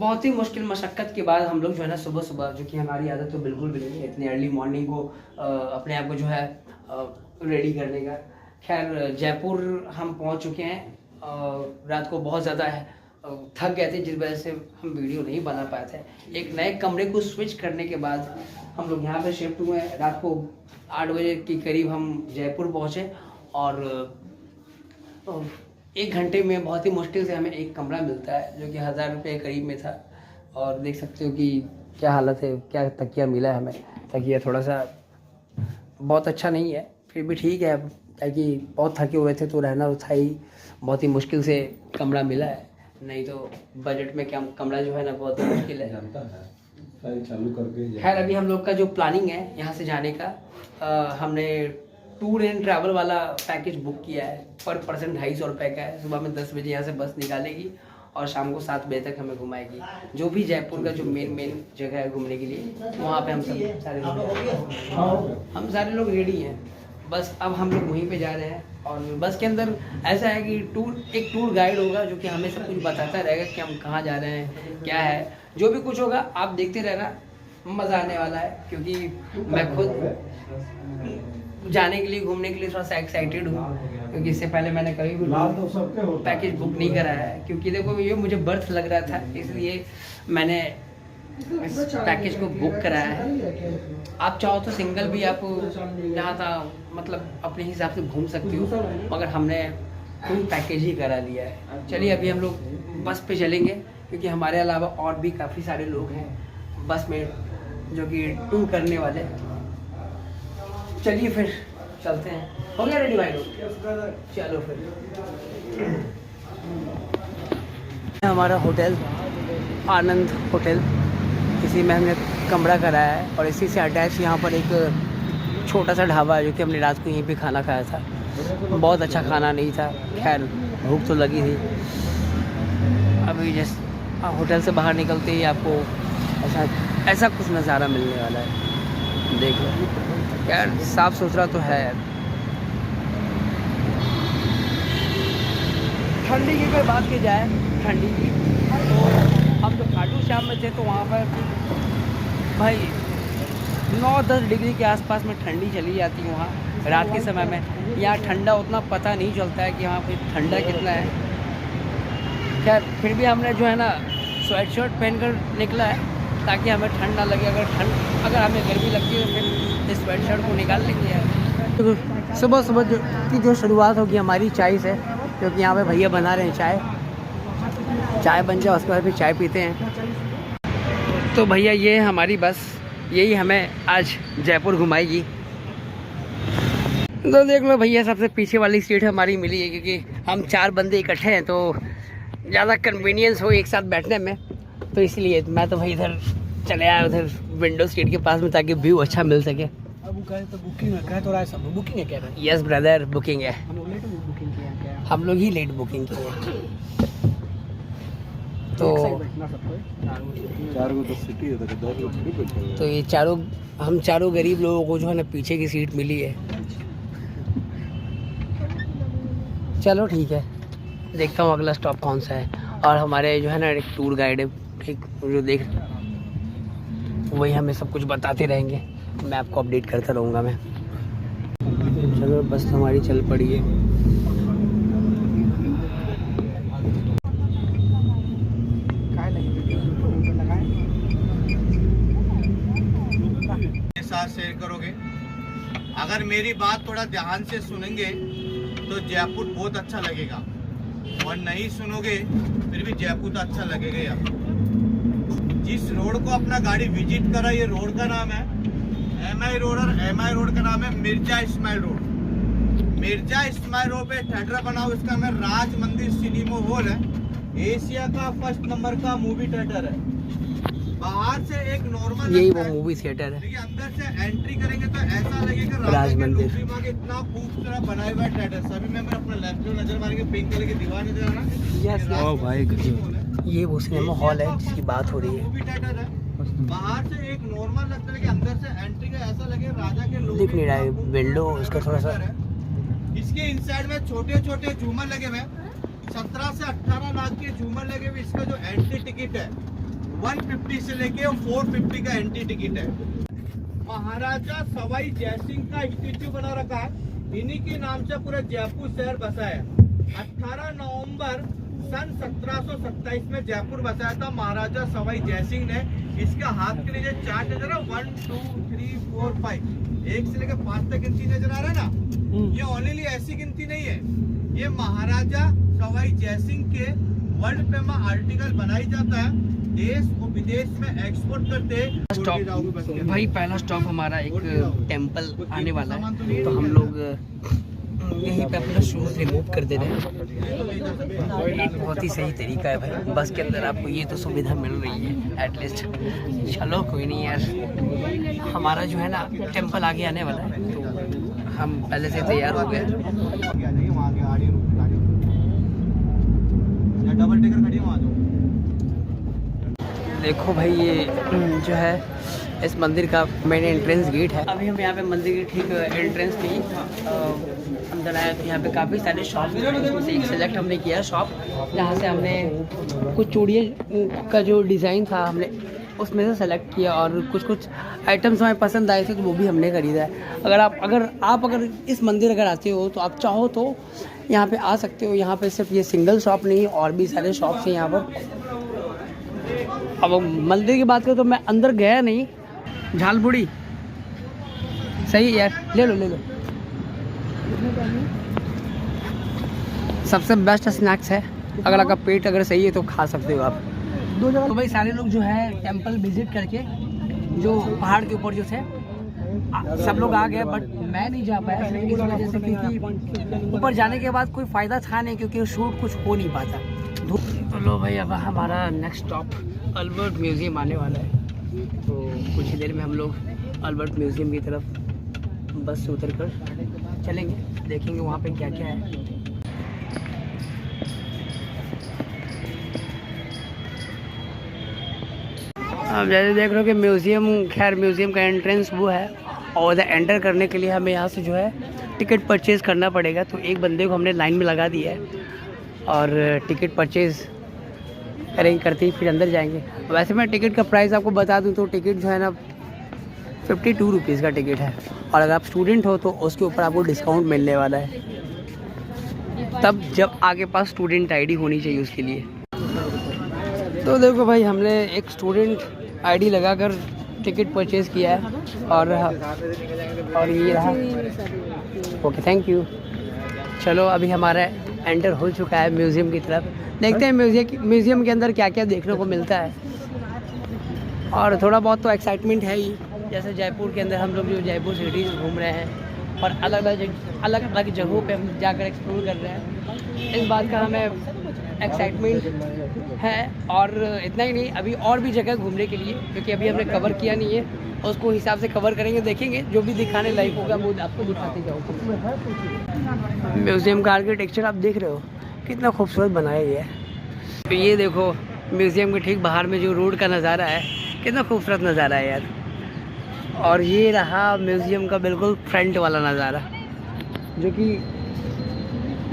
बहुत ही मुश्किल मशक्क़त के बाद हम लोग जो है ना सुबह सुबह, जो कि हमारी आदत तो बिल्कुल भी नहीं है इतनी अर्ली मॉर्निंग को अपने आप को जो है रेडी करने का। खैर जयपुर हम पहुंच चुके हैं। रात को बहुत ज़्यादा थक गए थे, जिस वजह से हम वीडियो नहीं बना पाए थे। एक नए कमरे को स्विच करने के बाद हम लोग यहाँ पे शिफ्ट हुए। रात को 8 बजे के करीब हम जयपुर पहुँचे और 1 घंटे में बहुत ही मुश्किल से हमें एक कमरा मिलता है, जो कि 1000 रुपये के करीब में था। और देख सकते हो कि क्या हालत है, क्या तकिया मिला है हमें। तकिया थोड़ा सा बहुत अच्छा नहीं है, फिर भी ठीक है, ताकि बहुत थके हुए थे तो रहना तो था ही। बहुत ही मुश्किल से कमरा मिला है, नहीं तो बजट में क्या कमरा जो है ना बहुत ही मुश्किल है। चालू करके खैर अभी हम लोग का जो प्लानिंग है यहाँ से जाने का, हमने टूर एंड ट्रैवल वाला पैकेज बुक किया है। पर पर्सन 250 रुपये का है। सुबह में 10 बजे यहाँ से बस निकालेगी और शाम को 7 बजे तक हमें घुमाएगी। जो भी जयपुर का जो मेन जगह है घूमने के लिए, वहाँ पे हम सारे लोग रेडी हैं। बस अब हम लोग वहीं पे जा रहे हैं। और बस के अंदर ऐसा है कि एक टूर गाइड होगा जो कि हमें सब कुछ बताता रहेगा कि हम कहाँ जा रहे हैं, क्या है। जो भी कुछ होगा आप देखते रहना, मज़ा आने वाला है। क्योंकि मैं खुद जाने के लिए, घूमने के लिए थोड़ा सा एक्साइटेड हूँ, क्योंकि इससे पहले मैंने कभी भी पैकेज बुक नहीं करा है। क्योंकि देखो ये मुझे बर्थ लग रहा था, इसलिए मैंने इस पैकेज को बुक कराया है। आप चाहो तो सिंगल भी आप जहाँ था मतलब अपने हिसाब से घूम सकती हो, मगर हमने फुल पैकेज ही करा लिया है। चलिए अभी हम लोग बस पे चलेंगे, क्योंकि हमारे अलावा और भी काफ़ी सारे लोग हैं बस में जो कि टूर करने वाले। चलिए फिर चलते हैं। हो गया रेडी भाई लोग? चलो फिर। हमारा होटल आनंद होटल, इसी में हमने कमरा कराया है और इसी से अटैच यहाँ पर एक छोटा सा ढाबा है, जो कि हमने रात को यहीं पे खाना खाया था। बहुत अच्छा खाना नहीं था, खैर भूख तो लगी थी। अभी जैसे होटल से बाहर निकलते ही आपको ऐसा कुछ नज़ारा मिलने वाला है, देख लो। यार साफ़ सुथरा तो है। ठंडी की कोई बात की जाए, ठंडी की तो हम तो खाटू श्याम में थे, तो वहाँ पर भाई 9-10 डिग्री के आसपास में ठंडी चली जाती है वहाँ रात के समय में। यहाँ ठंडा उतना पता नहीं चलता है कि वहाँ पे ठंडा कितना है। खैर फिर भी हमने जो है ना स्वेट शर्ट पहन कर निकला है, ताकि हमें ठंड ना लगे। अगर हमें गर्मी लगती है तो फिर इस स्वेट शर्ट को निकाल लेंगे यार। तो सुबह सुबह की जो शुरुआत होगी हमारी चाय से, क्योंकि यहाँ पे भैया बना रहे हैं चाय बन जाए उसके बाद फिर चाय पीते हैं। तो भैया ये हमारी बस, यही हमें आज जयपुर घुमाएगी। तो देख लो भैया, सबसे पीछे वाली सीट हमारी मिली है, क्योंकि हम 4 बंदे इकट्ठे हैं तो ज़्यादा कन्वीनियंस हो एक साथ बैठने में, तो इसलिए मैं तो भाई इधर चले आया उधर विंडो सीट के पास में, ताकि व्यू अच्छा मिल सके। अब कहे तो बुकिंग है, कहे तो रहा है सब बुकिंग है, कह रहे हैं। यस ब्रदर, बुकिंग है। हम लोग लेट बुकिंग किए हैं क्या? हम हम लोग ही लेट बुकिंग किए हैं। तो 4 को तो सिटी है, तो 10 को थोड़ी बैठे। तो ये हम चारों गरीब लोगों को जो है ना पीछे की सीट मिली है। चलो ठीक है, देखता हूँ अगला स्टॉप कौन सा है। और हमारे जो है ना एक टूर गाइड है, ठीक, जो देख वही हमें सब कुछ बताते रहेंगे। मैं आपको अपडेट करता रहूँगा मैं। चलो बस हमारी चल पड़ी है। साथ शेयर करोगे, अगर मेरी बात थोड़ा ध्यान से सुनेंगे तो जयपुर बहुत अच्छा लगेगा, और नहीं सुनोगे फिर भी जयपुर तो अच्छा लगेगा यार। जिस रोड को अपना गाड़ी विजिट करा, ये रोड का नाम है MI रोड, और MI रोड का नाम है मिर्जा इस्माइल रोड। मिर्जा इस्माइल रोड पे थिएटर बना हुआ, इसका नाम राज मंदिर सिनेमा हॉल है। एशिया का 1st नंबर का मूवी थिएटर है। बाहर से एक नॉर्मल, यही वो मूवी थिएटर है। देखिए अंदर से एंट्री करेंगे तो ऐसा लगेगा राज मंदिर। इतना खूबसूरत बनाया हुआ थिएटर। सभी मेंबर अपना लेफ्ट में नजर मारेंगे, पिंक कलर की दीवार नजर आ रहा है। यस ओ भाई गजब। ये वो सिनेमा हॉल है जिसकी बात हो रही है। मूवी थिएटर है। बाहर से एक नॉर्मल लगता है कि अंदर से एंट्री का ऐसा लगे राजा के लोग दिख नहीं रहा है विंडो उसका थोड़ा सा। इसके इनसाइड में छोटे छोटे झूमर लगे हुए, 17 से 18 लाख के झूमर लगे हुए। इसका जो एंट्री टिकट है 150 से लेके 450 का एंट्री टिकट है। महाराजा सवाई जयसिंह का स्टेच्यू बना रखा है, इन्हीं के नाम से पूरा जयपुर शहर बसा है। 18 नवंबर सन 1727 में जयपुर बसाया था महाराजा सवाई जयसिंह ने। इसका हाथ के नीचे चार्ट नजर है, 1 2 3 4 5, 1 से लेकर 5 तक गिनती नजर आ रहा है ना। ये ओनली ऐसी गिनती नहीं है, ये महाराजा सवाई जयसिंह के वर्ल्ड फेमस आर्टिकल बनाई जाता है, देश और विदेश में एक्सपोर्ट करते हैं। स्टॉप भाई, पहला स्टॉप हमारा एक टेंपल आने वाला है, तो हम लोग यहीं पे अपना शूज रिमूव कर दे रहे हैं। एक बहुत ही सही तरीका है भाई, बस के अंदर आपको ये तो सुविधा मिल रही है एटलीस्ट। चलो कोई नहीं यार, हमारा जो है ना टेंपल आगे आने वाला है, तो हम पहले से तैयार हो गए। डबल टेकर खड़ी वहाँ जाओ। देखो भाई, ये जो है इस मंदिर का मेन एंट्रेंस गेट है। अभी हम यहाँ पे मंदिर के ठीक एंट्रेंस पे ही अंदर आए, तो यहाँ पे काफ़ी सारे शॉप हैं, उसमें से एक सेलेक्ट हमने किया शॉप, जहाँ से हमने कुछ चूड़ियों का जो डिज़ाइन था हमने उसमें से सेलेक्ट किया, और कुछ आइटम्स हमें पसंद आए थे तो वो भी हमने खरीदा है। अगर इस मंदिर अगर आते हो तो आप चाहो तो यहाँ पे आ सकते हो। यहाँ पे सिर्फ ये सिंगल शॉप नहीं, और भी सारे शॉप्स हैं यहाँ पर। अब मंदिर की बात करें तो मैं अंदर गया नहीं। झालपुड़ी सही है यार, ले लो। सबसे बेस्ट स्नैक्स है, अगर आपका पेट अगर सही है तो खा सकते हो आप। तो भाई सारे लोग जो है टेंपल विजिट करके, जो पहाड़ के ऊपर जो थे सब लोग आ गए, बट मैं नहीं जा पाया इस वजह से, क्योंकि ऊपर जाने के बाद कोई फ़ायदा था नहीं, क्योंकि शूट कुछ हो नहीं पाता। तो लो भाई, अब हमारा नेक्स्ट स्टॉप अल्बर्ट म्यूज़ियम आने वाला है, तो कुछ ही देर में हम लोग अल्बर्ट म्यूज़ियम की तरफ बस से उतर कर चलेंगे, देखेंगे वहाँ पे क्या क्या है। आप जैसे देख रहे हो कि म्यूज़ियम का एंट्रेंस वो है, और उधर एंटर करने के लिए हमें यहाँ से जो है टिकट परचेज़ करना पड़ेगा। तो एक बंदे को हमने लाइन में लगा दिया है, और टिकट परचेज़ अरेंज करते ही फिर अंदर जाएंगे। वैसे मैं टिकट का प्राइस आपको बता दूं तो टिकट जो है ना 52 रुपीज़ का टिकट है, और अगर आप स्टूडेंट हो तो उसके ऊपर आपको डिस्काउंट मिलने वाला है, तब जब आगे पास स्टूडेंट आईडी होनी चाहिए उसके लिए। तो देखो भाई, हमने एक स्टूडेंट आईडी लगाकर टिकट परचेज़ किया है, और ये रहा। Okay, thank you. चलो अभी हमारा एंटर हो चुका है म्यूज़ियम की तरफ, देखते हैं म्यूज़ियम के अंदर क्या क्या देखने को मिलता है। और थोड़ा बहुत तो एक्साइटमेंट है ही, जैसे जयपुर के अंदर हम लोग जो जयपुर सिटी घूम रहे हैं, और अलग अलग जगहों पे हम जाकर एक्सप्लोर कर रहे हैं, इस बात का हमें एक्साइटमेंट है। और इतना ही नहीं, अभी और भी जगह घूमने के लिए, क्योंकि अभी हमने कवर किया नहीं है, उसको हिसाब से कवर करेंगे, देखेंगे जो भी दिखाने लायक होगा वो आपको दिखाते जाओगे। म्यूज़ियम का आर्किटेक्चर आप देख रहे हो कितना खूबसूरत बनाया गया है। तो ये देखो, म्यूज़ियम के ठीक बाहर में जो रोड का नज़ारा है, कितना खूबसूरत नज़ारा है यार। और ये रहा म्यूज़ियम का बिल्कुल फ्रंट वाला नज़ारा, जो कि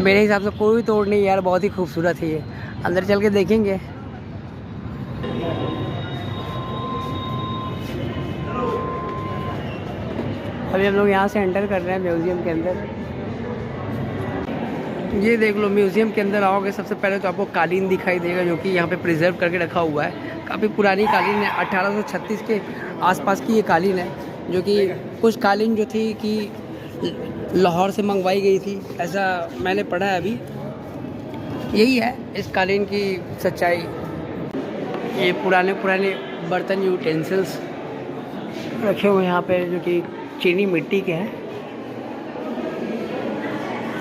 मेरे हिसाब से कोई तोड़ नहीं यार, बहुत ही खूबसूरत है ये। अंदर चल के देखेंगे। अभी हम लोग यहाँ से एंटर कर रहे हैं म्यूज़ियम के अंदर। ये देख लो, म्यूज़ियम के अंदर आओगे सबसे पहले तो आपको कालीन दिखाई देगा, जो कि यहाँ पे प्रिजर्व करके रखा हुआ है। काफ़ी पुरानी कालीन है, 1836 के आसपास की ये कालीन है, जो कि कुछ कालीन जो थी कि लाहौर से मंगवाई गई थी, ऐसा मैंने पढ़ा है। अभी यही है इस कालीन की सच्चाई। ये पुराने बर्तन यूटेंसिल्स रखे हुए हैं यहाँ पे, जो कि चीनी मिट्टी के हैं।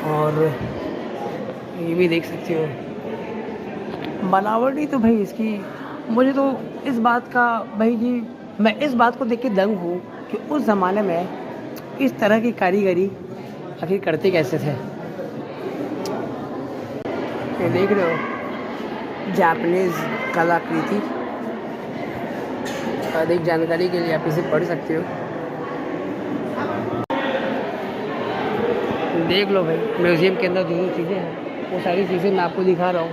और ये भी देख सकते हो बनावटी, तो भाई इसकी मुझे तो इस बात का भाई जी, मैं इस बात को देख के दंग हूँ कि उस ज़माने में इस तरह की कारीगरी आखिर करते कैसे थे। ये देख रहे हो जापानीज़ कलाकृति। अधिक जानकारी के लिए आप इसे पढ़ सकते हो। देख लो भाई, म्यूज़ियम के अंदर जो चीज़ें हैं वो सारी चीज़ें मैं आपको दिखा रहा हूँ।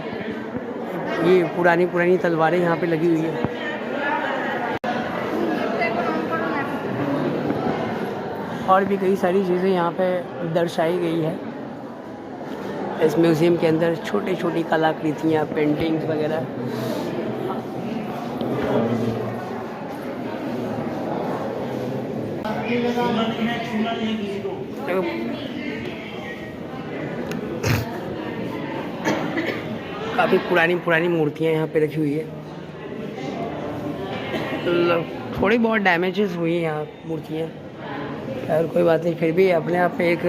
ये पुरानी तलवारें यहाँ पे लगी हुई है। और भी कई सारी चीज़ें यहाँ पे दर्शाई गई है इस म्यूज़ियम के अंदर। छोटी छोटी कलाकृतियाँ, पेंटिंग्स वगैरह। काफ़ी पुरानी पुरानी मूर्तियाँ यहाँ पे रखी हुई है। थोड़ी बहुत डैमेजेस हुई हैं यहाँ मूर्तियाँ, और कोई बात नहीं, फिर भी अपने आप में एक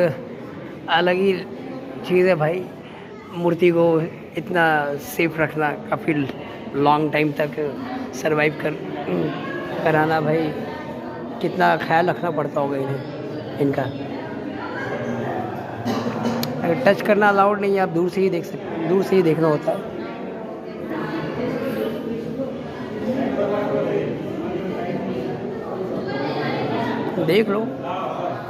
अलग ही चीज़ है भाई। मूर्ति को इतना सेफ रखना, काफ़ी लॉन्ग टाइम तक सरवाइव कराना भाई, कितना ख्याल रखना पड़ता होगा इनका। अगर टच करना अलाउड नहीं है, आप दूर से ही देख सकते, दूर से ही देखना होता है। देख लो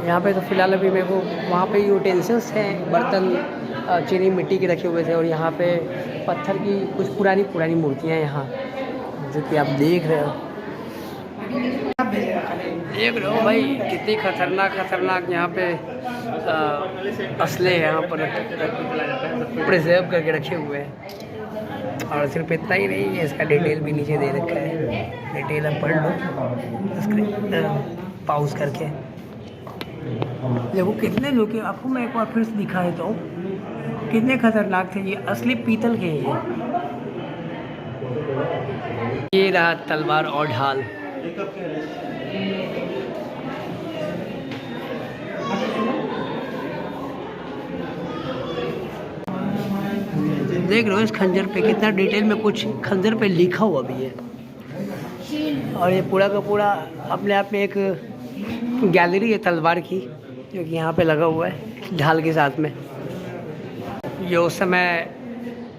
यहाँ पे तो फ़िलहाल अभी मेरे को वहाँ पे यूटेंसिल्स हैं, बर्तन चीनी मिट्टी के रखे हुए थे, और यहाँ पे पत्थर की कुछ पुरानी पुरानी मूर्तियाँ यहाँ, जो कि आप देख रहे हो। देख रहे हो भाई कितनी खतरनाक यहाँ पे असले यहाँ पर प्रिजर्व करके रखे हुए हैं। और सिर्फ इतना ही नहीं है, इसका डिटेल भी नीचे दे रखा है। डिटेल आप पढ़ लो पाउज करके। देखो कितने लोग, आपको मैं एक बार फिर से दिखा देता हूँ कितने खतरनाक थे। ये असली पीतल के हैं। ये रहा तलवार और ढाल। देख रहे हो इस खंजर पे कितना डिटेल में कुछ खंजर पे लिखा हुआ भी है। और ये पूरा का पूरा अपने आप में एक गैलरी है तलवार की, जो कि यहाँ पे लगा हुआ है ढाल के साथ में। ये उस समय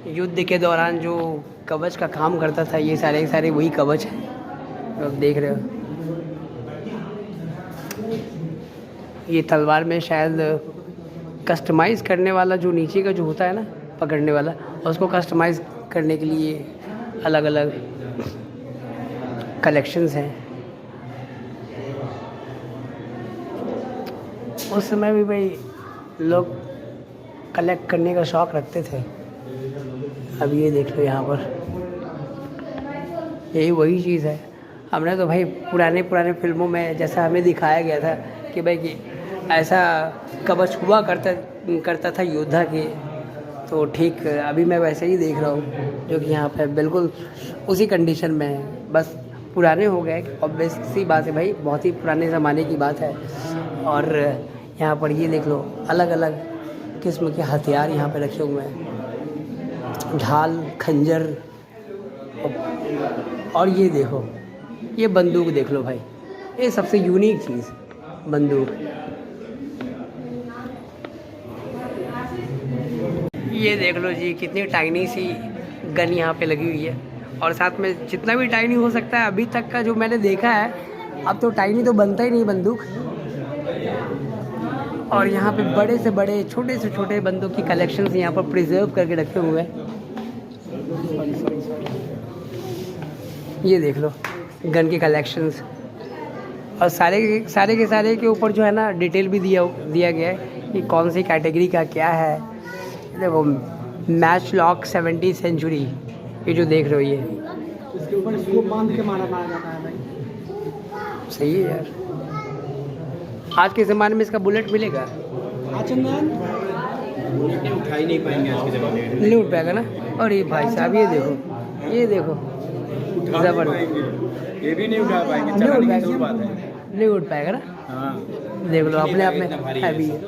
युद्ध के दौरान जो कवच का काम करता था, ये सारे के सारे वही कवच हैं आप देख रहे हो। ये तलवार में शायद कस्टमाइज़ करने वाला जो नीचे का जो होता है ना, पकड़ने वाला, उसको कस्टमाइज़ करने के लिए अलग अलग कलेक्शंस हैं। उस समय भी भाई लोग कलेक्ट करने का शौक़ रखते थे। अब ये देख लो यहाँ पर, यही वही चीज़ है। हमने तो भाई पुराने फिल्मों में जैसा हमें दिखाया गया था कि भाई कि ऐसा कवच हुआ करता था योद्धा के, तो ठीक अभी मैं वैसे ही देख रहा हूँ, जो कि यहाँ पे बिल्कुल उसी कंडीशन में है। बस पुराने हो गए, ऑब्वियस सी बात है भाई, बहुत ही पुराने ज़माने की बात है। और यहाँ पर ये देख लो अलग अलग किस्म के हथियार यहाँ पे रखे हुए हैं, ढाल, खंजर, और ये देखो ये बंदूक देख लो भाई, ये सबसे यूनिक चीज़ बंदूक। ये देख लो जी कितनी टाइनी सी गन यहाँ पे लगी हुई है, और साथ में जितना भी टाइनी हो सकता है अभी तक का जो मैंने देखा है, अब तो टाइनी तो बनता ही नहीं बंदूक। और यहाँ पे बड़े से बड़े, छोटे से छोटे बंदूक की कलेक्शंस यहाँ पर प्रिजर्व करके रखे हुए हैं। ये देख लो गन की कलेक्शंस, और सारे के ऊपर जो है ना डिटेल भी दिया गया है कि कौन सी कैटेगरी का क्या है। देखो मैच लॉक 70 सेंचुरी, ये जो देख रहे हो ये इसके ऊपर इसको बांध के मारा जाता है भाई। सही है यार, आज के ज़माने में इसका बुलेट मिलेगा? बुलेट उठा ही नहीं पाएंगे आज के ज़माने में, नहीं उठ पाएगा ना। और ये भाई साहब ये देखो जबरदस्त, ये भी नहीं उठा पाएंगे, नहीं उठ पाएगा ना। हाँ देख लो अपने आप में हैवी है,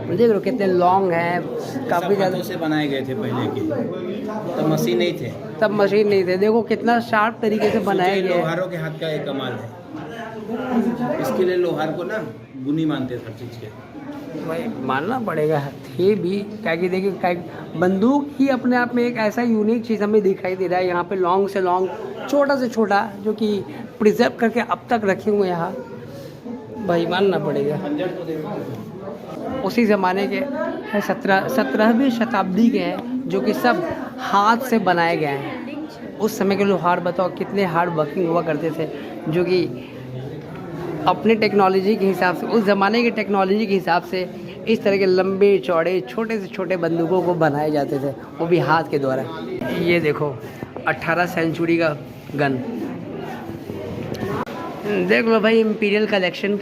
देख लो कितने लॉन्ग हैं, काफ़ी ज़्यादा से बनाए गए थे पहले के, तब मशीन नहीं थे, देखो कितना शार्प तरीके से बनाया गया है। लोहारों के हाथ का एक कमाल है, इसके लिए लोहार को ना गुनी मानते थे हर चीज़ के। भाई मानना पड़ेगा, थे भी क्या कि देखिए बंदूक ही अपने आप में एक ऐसा यूनिक चीज़ हमें दिखाई दे रहा है यहाँ पे, लॉन्ग से लॉन्ग, छोटा से छोटा, जो कि प्रिजर्व करके अब तक रखे हुए यहाँ, भाई मानना पड़ेगा। उसी ज़माने के 17वीं शताब्दी के हैं, जो कि सब हाथ से बनाए गए हैं। उस समय के लोहार बताओ कितने हार्ड वर्किंग हुआ करते थे, जो कि अपने टेक्नोलॉजी के हिसाब से, उस ज़माने की टेक्नोलॉजी के हिसाब से इस तरह के लंबे चौड़े छोटे से छोटे बंदूकों को बनाए जाते थे, वो भी हाथ के द्वारा। ये देखो 18 सेंचुरी का गन, देख लो भाई इंपीरियल कलेक्शन।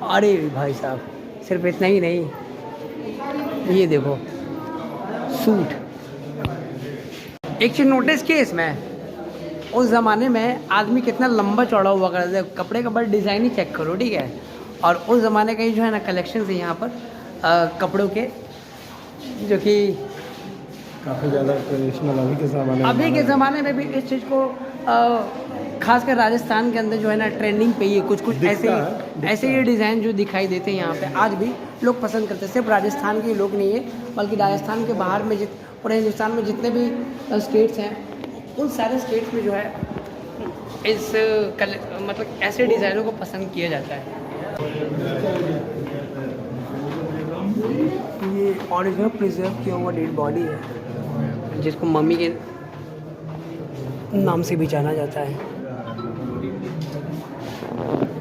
अरे भाई साहब सिर्फ इतना ही नहीं, ये देखो सूट। एक चीज़ नोटिस की इसमें, उस ज़माने में आदमी कितना लंबा चौड़ा हुआ करता था, कपड़े का बस डिज़ाइन ही चेक करो, ठीक है। और उस ज़माने का ही जो है ना कलेक्शन है यहाँ पर कपड़ों के, जो कि काफ़ी ज़्यादा ट्रेडिशनल अभी के ज़माने में भी इस चीज़ को खासकर राजस्थान के अंदर जो है ना ट्रेंडिंग पे ही कुछ ऐसे ये डिज़ाइन जो दिखाई देते हैं यहाँ पे आज भी लोग पसंद करते हैं। सिर्फ राजस्थान के लोग नहीं है, बल्कि राजस्थान के बाहर में पूरे हिंदुस्तान में जितने भी स्टेट्स हैं, उन सारे स्टेट्स में जो है इस मतलब ऐसे डिज़ाइनों को पसंद किया जाता है। ये ओरिजिनल प्रिजर्व किया हुआ डेड बॉडी है, जिसको मम्मी के नाम से भी जाना जाता है।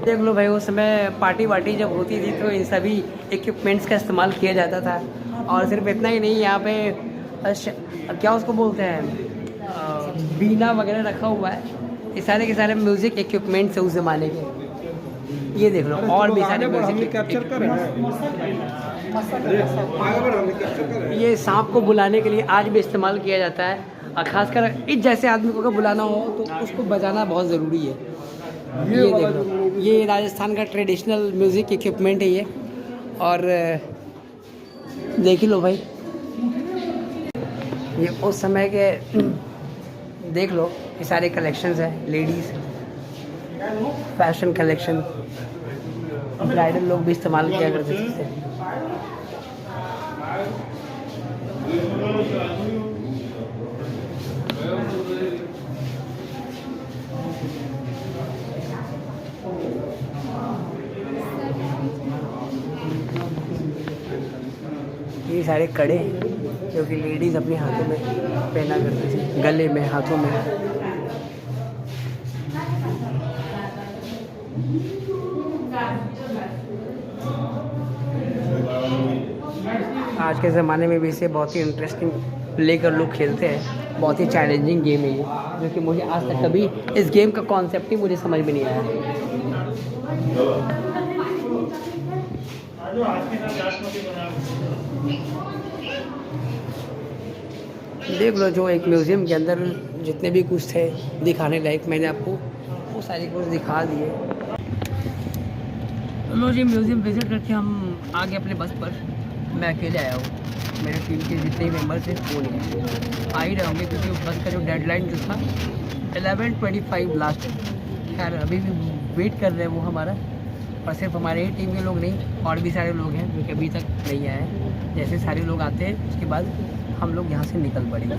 देख लो भाई उस समय पार्टी वार्टी जब होती थी तो इन सभी इक्विपमेंट्स का इस्तेमाल किया जाता था। और सिर्फ इतना ही नहीं, यहाँ पे क्या उसको बोलते हैं, बीना वगैरह रखा हुआ है। ये सारे के सारे म्यूज़िक इक्विपमेंट्स है उस ज़माने के। ये देख लो और भी सारे म्यूज़िक। ये सांप को बुलाने के लिए आज भी इस्तेमाल किया जाता है, और ख़ासकर इस जैसे आदमी को अगर बुलाना हो तो उसको बजाना बहुत ज़रूरी है। ये देख लो, ये राजस्थान का ट्रेडिशनल म्यूज़िक इक्विपमेंट है ये। और देख लो भाई ये उस समय के, देख लो ये सारे कलेक्शंस हैं, लेडीज़ फैशन कलेक्शन, ब्राइडल लोग भी इस्तेमाल किया करते थे इसे। ये सारे कड़े हैं जो कि लेडीज़ अपने हाथों में पहना करती थी, गले में, हाथों में। आज के ज़माने में भी इसे बहुत ही इंटरेस्टिंग लेकर लोग खेलते हैं। बहुत ही चैलेंजिंग गेम है ये, जो कि मुझे आज तक कभी इस गेम का कॉन्सेप्ट ही मुझे समझ में नहीं आया। देख लो जो एक म्यूज़ियम के अंदर जितने भी कुछ थे दिखाने लायक, मैंने आपको वो सारी कुछ दिखा दिए। लो जी म्यूज़ियम विज़िट करके हम आगे अपने बस पर। मैं अकेले आया हूँ, मेरे टीम के जितने मेंबर्स हैं वो नहीं आ ही रहे होंगे, क्योंकि बस का जो डेडलाइन जो था 11:25 लास्ट। खैर अभी भी वेट कर रहे हैं वो हमारा, और सिर्फ हमारे ही टीम के लोग नहीं, और भी सारे लोग हैं जो कि अभी तक नहीं आए हैं। जैसे सारे लोग आते हैं उसके बाद हम लोग यहाँ से निकल पड़ेंगे।